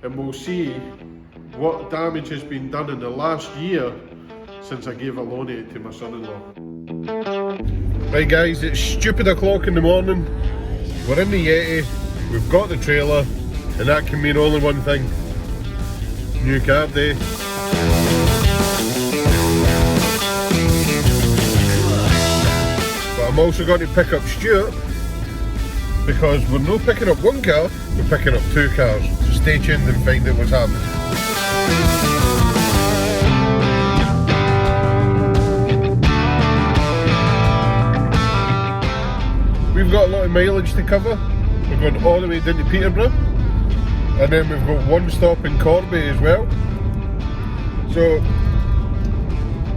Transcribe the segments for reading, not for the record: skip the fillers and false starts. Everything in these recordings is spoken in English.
and we'll see what damage has been done in the last year since I gave a loan to it to my son-in-law. Right guys, it's stupid o'clock in the morning, we're in the Yeti, we've got the trailer, and that can mean only one thing: new car day. But I'm also going to pick up Stuart, because we're not picking up one car, we're picking up two cars. So stay tuned and find out what's happening. We've got a lot of mileage to cover. We're going all the way down to Peterborough, and then we've got one stop in Corby as well. So,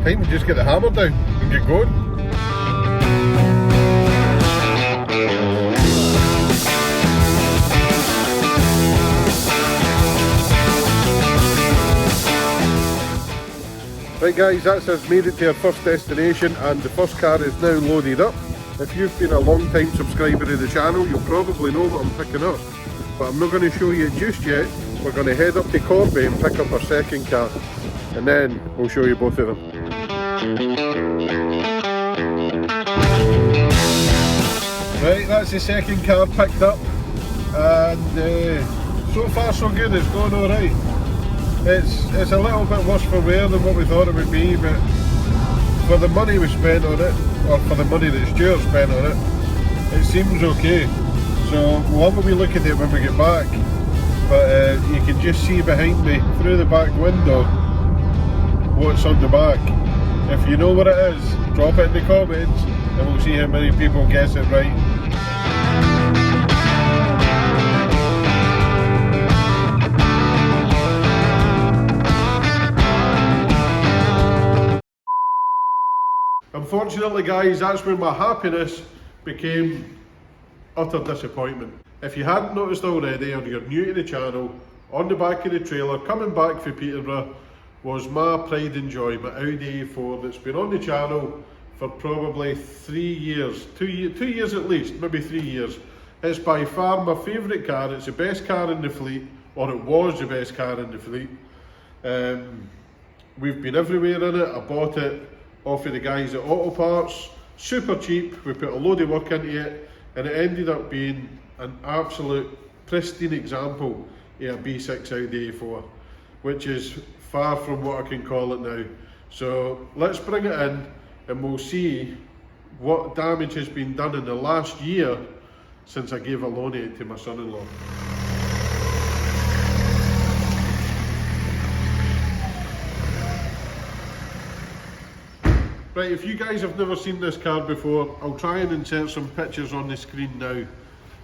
time to just get the hammer down and get going. Right guys, that's us made it to our first destination, and the first car is now loaded up. If you've been a long time subscriber to the channel, you'll probably know what I'm picking up. But I'm not going to show you just yet. We're going to head up to Corby and pick up our second car, and then we'll show you both of them. Right, that's the second car picked up, and so far so good, it's going alright. It's a little bit worse for wear than what we thought it would be, but for the money we spent on it, or for the money that Stuart spent on it, it seems okay. So we'll have a wee look at it when we get back, but you can just see behind me through the back window what's on the back. If you know what it is, drop it in the comments and we'll see how many people guess it right. Unfortunately guys, that's when my happiness became utter disappointment. If you hadn't noticed already, or you're new to the channel, on the back of the trailer, coming back from Peterborough, was my pride and joy, my Audi A4 that's been on the channel for probably 3 years, 2 years at least, maybe 3 years. It's by far my favourite car, it's the best car in the fleet, or it was the best car in the fleet. We've been everywhere in it. I bought it off of the guys at Auto Parts, super cheap. We put a load of work into it, and it ended up being an absolute pristine example of a B6 Audi A4, which is far from what I can call it now. So let's bring it in and we'll see what damage has been done in the last year since I gave a loan to it to my son-in-law. Right, if you guys have never seen this car before, I'll try and insert some pictures on the screen now.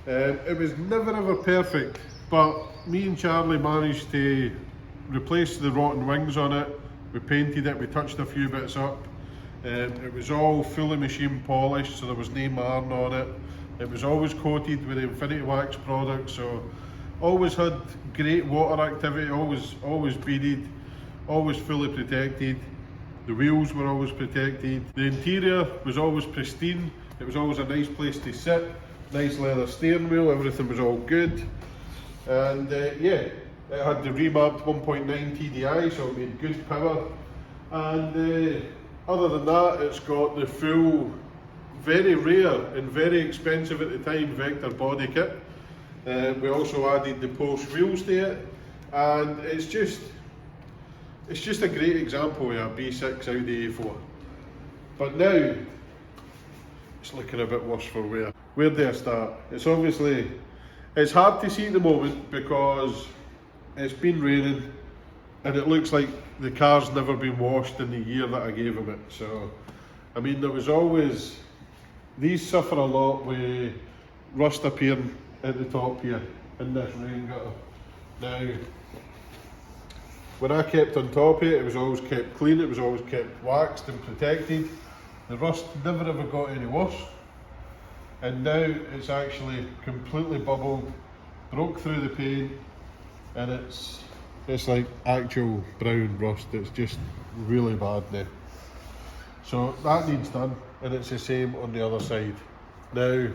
It was never ever perfect, but me and Charlie managed to replace the rotten wings on it. We painted it, we touched a few bits up. It was all fully machine polished, so there was no marn on it. It was always coated with the Infinity Wax product, so always had great water activity, always beaded, always fully protected. The wheels were always protected. The interior was always pristine. It was always a nice place to sit. Nice leather steering wheel, everything was all good. And yeah, it had the revamped 1.9 TDI, so it made good power. And other than that, it's got the full, very rare and very expensive at the time Vector body kit. We also added the Porsche wheels to it, and it's just a great example of a B6 Audi A4. But now, it's looking a bit worse for wear. Where do I start? It's hard to see at the moment because it's been raining and it looks like the car's never been washed in the year that I gave him it. So, I mean, there was always, these suffer a lot with rust appearing at the top here in this rain gutter. Now, when I kept on top of it, it was always kept clean, it was always kept waxed and protected. The rust never ever got any worse. And now it's actually completely bubbled, broke through the paint, and it's like actual brown rust. It's just really bad now. So that needs done, and it's the same on the other side. Now,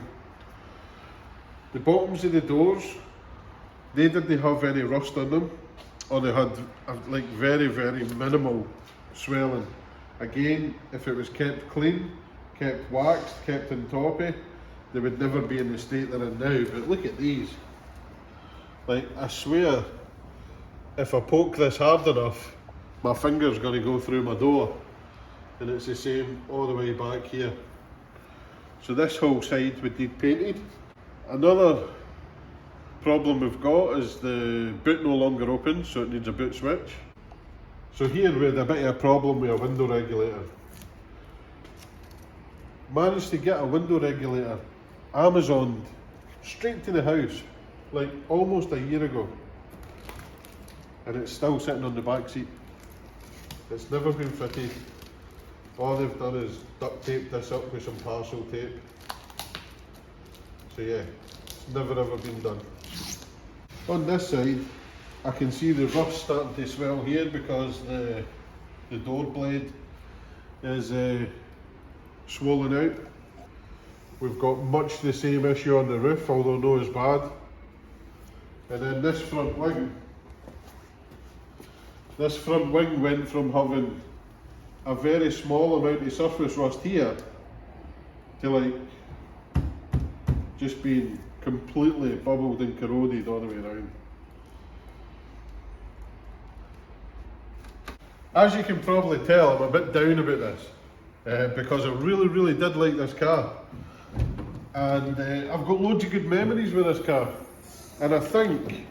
the bottoms of the doors They didn't have any rust on them, or they had like very, very minimal swelling. Again, if it was kept clean, kept waxed, kept in toppy, they would never be in the state they're in now. But look at these. Like, I swear, if I poke this hard enough, my finger's going to go through my door. And it's the same all the way back here. So this whole side would need painted. Another problem we've got is the boot no longer opens, so it needs a boot switch. So here we had a bit of a problem with a window regulator. Managed to get a window regulator Amazoned straight to the house, like almost a year ago. And it's still sitting on the back seat. It's never been fitted. All they've done is duct tape this up with some parcel tape. So yeah, it's never ever been done. On this side, I can see the rust starting to swell here because the door blade is swollen out. We've got much the same issue on the roof, although not as bad. And then this front wing went from having a very small amount of surface rust here to like just being completely bubbled and corroded all the way around. As you can probably tell, I'm a bit down about this because I really did like this car, and I've got loads of good memories with this car, and I think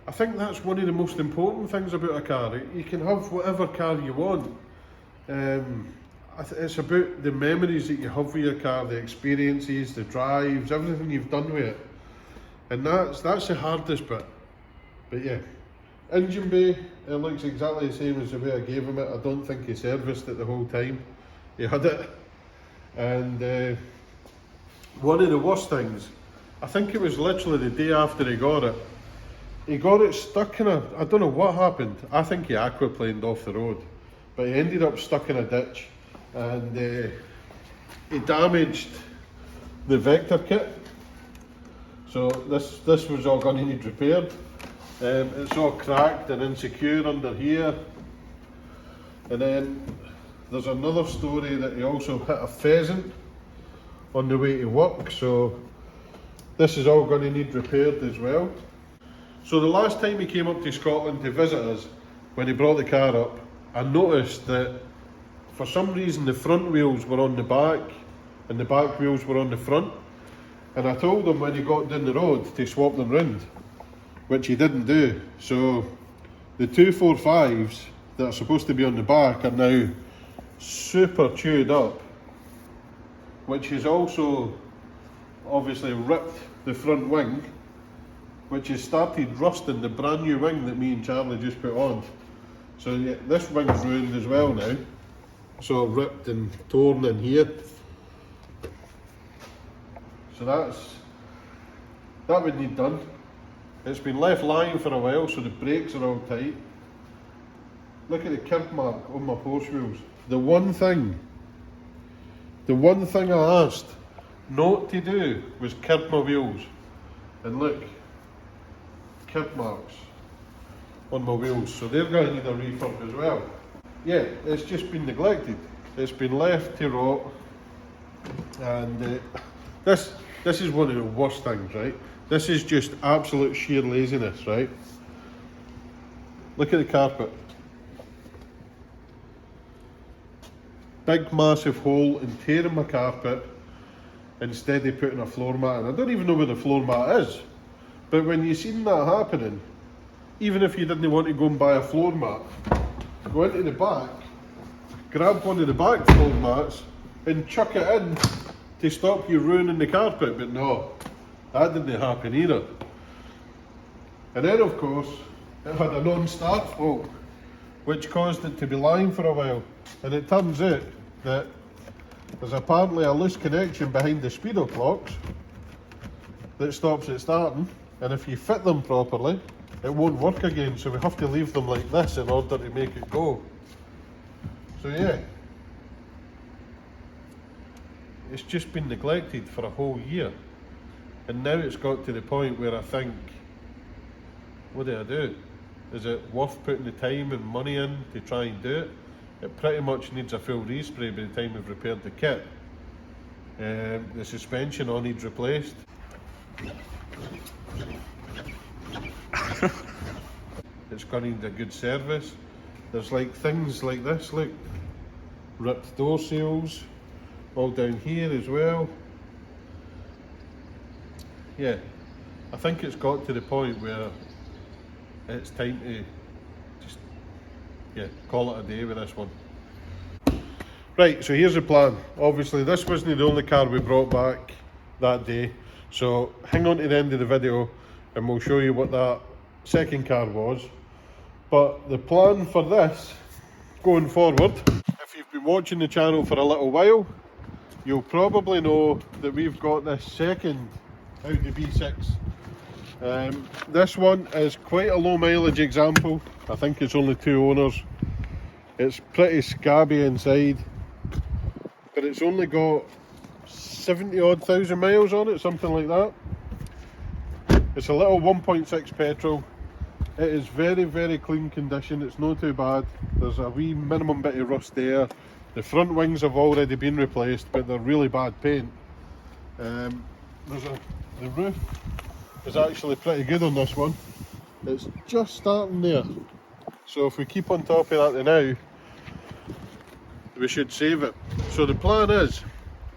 that's one of the most important things about a car. You can have whatever car you want. It's about the memories that you have with your car, the experiences, the drives, everything you've done with it, and that's the hardest bit. But yeah, engine bay, it looks exactly the same as the way I gave him it. I don't think he serviced it the whole time he had it. And one of the worst things, I think it was literally the day after he got it stuck in I don't know what happened. I think he aquaplaned off the road, but he ended up stuck in a ditch, and he damaged the vector kit. So this was all going to need repaired. It's all cracked and insecure under here. And then there's another story that he also hit a pheasant on the way to work, so this is all going to need repaired as well. So the last time he came up to Scotland to visit us, when he brought the car up, I noticed that for some reason the front wheels were on the back and the back wheels were on the front, and I told him when he got down the road to swap them round, which he didn't do. So the 245s that are supposed to be on the back are now super chewed up, which has also obviously ripped the front wing, which has started rusting the brand new wing that me and Charlie just put on. So yeah, this wing's ruined as well now. It's all ripped and torn in here. So that would need done. It's been left lying for a while, so the brakes are all tight. Look at the kerb mark on my Porsche wheels. The one thing I asked not to do was kerb my wheels. And look, kerb marks on my wheels, so they're going to need a refurb as well. Yeah, it's just been neglected. It's been left to rot, and this is one of the worst things, right? This is just absolute sheer laziness, right? Look at the carpet. Big massive hole in tearing my carpet instead of putting a floor mat in. I don't even know where the floor mat is. But when you seen that happening, even if you didn't want to go and buy a floor mat, go into the back, grab one of the back floor mats and chuck it in to stop you ruining the carpet. But no, that didn't happen either. And then of course, it had a non-start fault, which caused it to be lying for a while. And it turns out that there's apparently a loose connection behind the speedo clocks that stops it starting, and if you fit them properly, it won't work again, so we have to leave them like this in order to make it go. So yeah, it's just been neglected for a whole year, and now it's got to the point where I think what do I do? Is it worth putting the time and money in to try and do it? It pretty much needs a full respray by the time we've repaired the kit. The suspension all needs replaced. It's going to need a good service. There's like things like this, look, ripped door seals, all down here as well. Yeah, I think it's got to the point where it's time to just, yeah, call it a day with this one. Right, so here's the plan. Obviously this wasn't the only car we brought back that day, so hang on to the end of the video and we'll show you what that second car was. But the plan for this, going forward, if you've been watching the channel for a little while, you'll probably know that we've got this second Audi B6. This one is quite a low mileage example. I think it's only 2 owners. It's pretty scabby inside, but it's only got 70 odd thousand miles on it, something like that. It's a little 1.6 petrol. It is very, very clean condition. It's not too bad. There's a wee minimum bit of rust there. The front wings have already been replaced, but they're really bad paint. The roof is actually pretty good on this one. It's just starting there. So if we keep on top of that now, we should save it. So the plan is,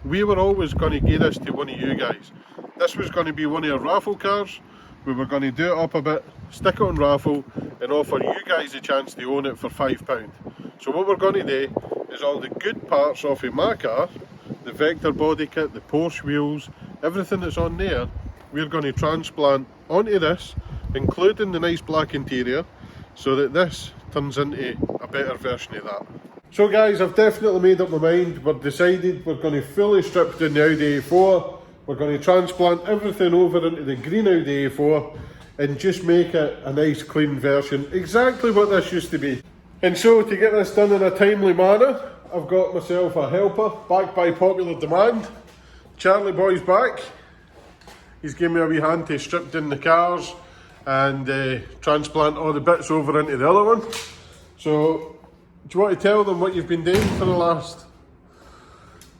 we were always going to give this to one of you guys. This was going to be one of our raffle cars. We were going to do it up a bit, stick it on raffle and offer you guys a chance to own it for £5. So what we're going to do is all the good parts off of my car, the Vector body kit, the Porsche wheels, everything that's on there, we're going to transplant onto this, including the nice black interior, so that this turns into a better version of that. So guys, I've definitely made up my mind. We've decided we're going to fully strip down the Audi A4. We're going to transplant everything over into the green Audi A4 and just make it a nice clean version, exactly what this used to be. And so to get this done in a timely manner, I've got myself a helper, backed by popular demand. Charlie Boy's back. He's given me a wee hand to strip down the cars and transplant all the bits over into the other one. So, do you want to tell them what you've been doing for the last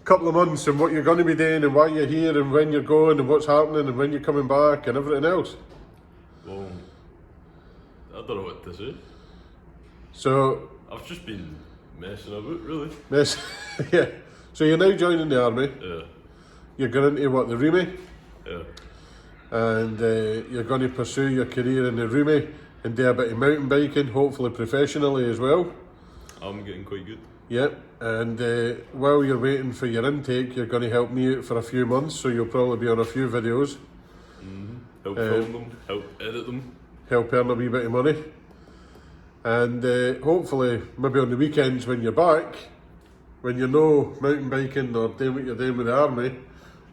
couple of months and what you're going to be doing and why you're here and when you're going and what's happening and when you're coming back and everything else? Well, I don't know what to say. So, I've just been messing about, really. Yeah. So you're now joining the army. Yeah. You're going into what, the Roomy? Yeah. And you're going to pursue your career in the Roomy and do a bit of mountain biking, hopefully professionally as well. I'm getting quite good. Yep, and while you're waiting for your intake, you're going to help me out for a few months, so you'll probably be on a few videos. Help film them, help edit them. Help earn a wee bit of money. And hopefully, maybe on the weekends when you're back, when you're no mountain biking or doing what you're doing with the army,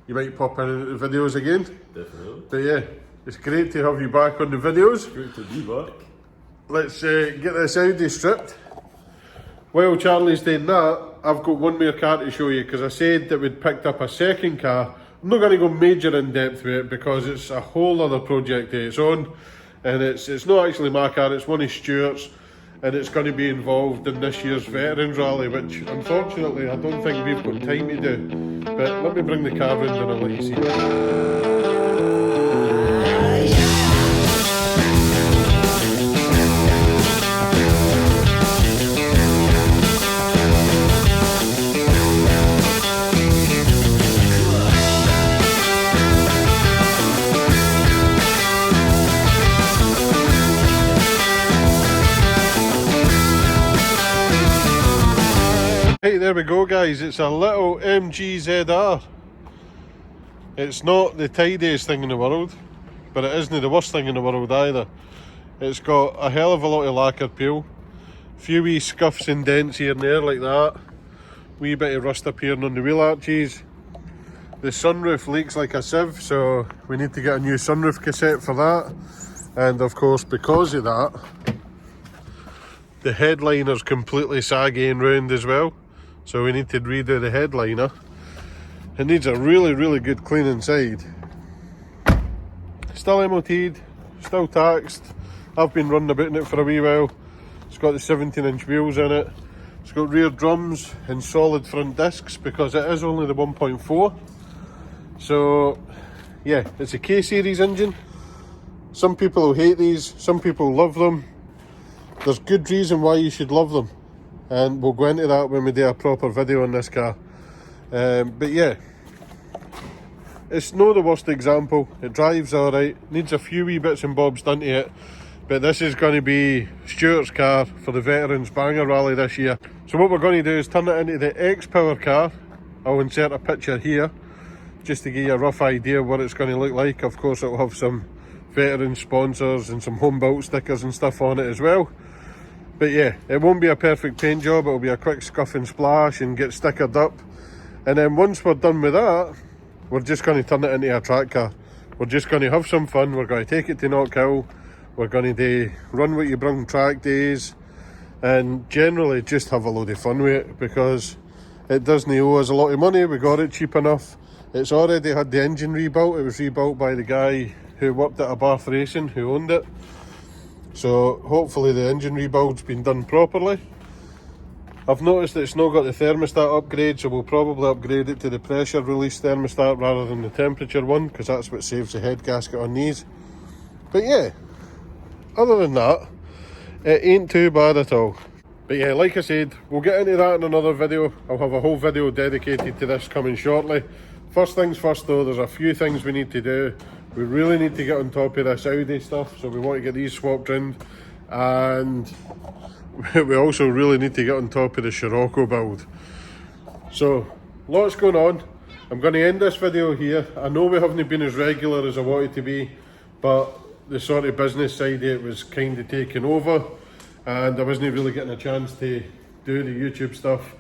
you might pop in into the videos again. Definitely. But yeah, it's great to have you back on the videos. Great to be back. Let's get this Audi stripped. While Charlie's doing that, I've got one more car to show you, because I said that we'd picked up a second car. I'm not going to go major in depth with it because it's a whole other project of its own, and it's not actually my car, it's one of Stuart's, and it's going to be involved in this year's Veterans Rally, which unfortunately I don't think we've got time to do. But let me bring the car round and I'll let you see it. Hey, there we go guys, it's a little MGZR. It's not the tidiest thing in the world, but it isn't the worst thing in the world either. It's got a hell of a lot of lacquer peel, few wee scuffs and dents here and there like that, wee bit of rust appearing on the wheel arches. The sunroof leaks like a sieve, so we need to get a new sunroof cassette for that. And of course, because of that, the headliner's completely saggy and round as well. So we need to redo the headliner. It needs a really, really good clean inside. Still MOT'd, still taxed. I've been running about in it for a wee while. It's got the 17-inch wheels in it. It's got rear drums and solid front discs because it is only the 1.4. So yeah, it's a K-series engine. Some people will hate these, some people love them. There's good reason why you should love them, and we'll go into that when we do a proper video on this car. But yeah, it's not the worst example. It drives alright, needs a few wee bits and bobs done to it, but this is going to be Stuart's car for the Veterans Banger Rally this year. So what we're going to do is turn it into the X-Power car. I'll insert a picture here just to give you a rough idea of what it's going to look like. Of course it'll have some veteran sponsors and some home built stickers and stuff on it as well. But yeah, it won't be a perfect paint job, it'll be a quick scuff and splash and get stickered up. And then once we're done with that, we're just going to turn it into a track car. We're just going to have some fun, we're going to take it to Knockhill, we're going to do run what you bring track days, and generally just have a load of fun with it, because it doesn't owe us a lot of money, we got it cheap enough. It's already had the engine rebuilt, it was rebuilt by the guy who worked at Abarth Racing, who owned it. So hopefully the engine rebuild's been done properly. I've noticed that it's not got the thermostat upgrade, so we'll probably upgrade it to the pressure release thermostat rather than the temperature one, because that's what saves the head gasket on these. But yeah, other than that, it ain't too bad at all. But yeah, like I said, we'll get into that in another video. I'll have a whole video dedicated to this coming shortly. First things first though, there's a few things we need to do. We really need to get on top of this Audi stuff, so we want to get these swapped round, and we also really need to get on top of the Scirocco build. So, lots going on. I'm going to end this video here. I know we haven't been as regular as I wanted to be, but the sort of business side of it was kind of taken over, and I wasn't really getting a chance to do the YouTube stuff.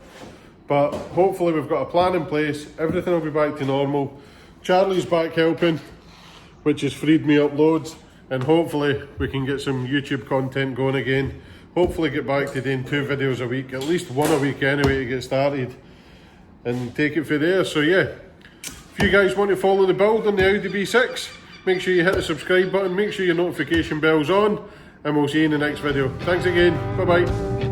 But hopefully we've got a plan in place, everything will be back to normal. Charlie's back helping, which has freed me up loads, and hopefully we can get some YouTube content going again. Hopefully get back to doing 2 videos a week, at least 1 a week anyway to get started, and take it from there. So yeah, if you guys want to follow the build on the Audi B6, make sure you hit the subscribe button, make sure your notification bell's on, and we'll see you in the next video. Thanks again, bye bye.